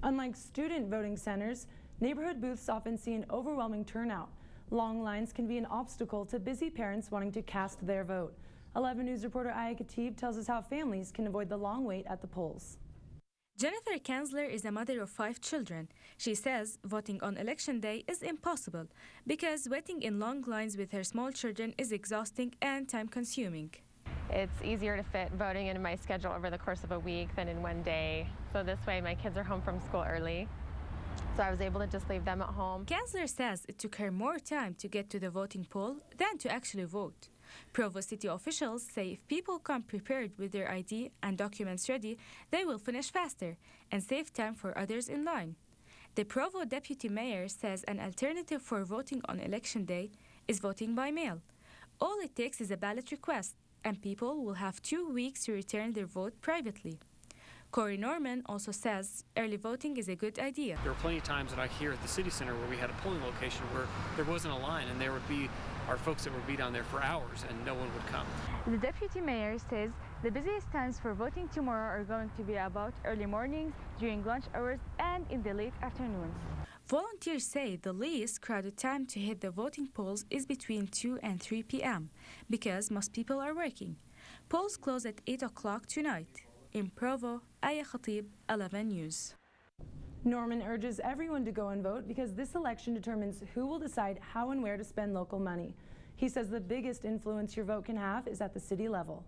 Unlike student voting centers, neighborhood booths often see an overwhelming turnout. Long lines can be an obstacle to busy parents wanting to cast their vote. 11 News reporter Aya Khatib tells us how families can avoid the long wait at the polls. Jennifer Kanzler is a mother of 5 children. She says voting on election day is impossible because waiting in long lines with her small children is exhausting and time-consuming. It's easier to fit voting into my schedule over the course of a week than in one day. So this way my kids are home from school early, so I was able to just leave them at home. Kanzler says it took her more time to get to the voting poll than to actually vote. Provo city officials say if people come prepared with their ID and documents ready, they will finish faster and save time for others in line. The Provo deputy mayor says an alternative for voting on election day is voting by mail. All it takes is a ballot request, and people will have 2 weeks to return their vote privately. Corey Norman also says early voting is a good idea. There were plenty of times that I here at the city center where we had a polling location where there wasn't a line, and there would be our folks that would be down there for hours and no one would come. The deputy mayor says the busiest times for voting tomorrow are going to be about early mornings, during lunch hours, and in the late afternoons. Volunteers say the least crowded time to hit the voting polls is between 2 and 3 p.m. because most people are working. Polls close at 8 o'clock tonight. In Provo, Aya Khatib, 11 News. Norman urges everyone to go and vote because this election determines who will decide how and where to spend local money. He says the biggest influence your vote can have is at the city level.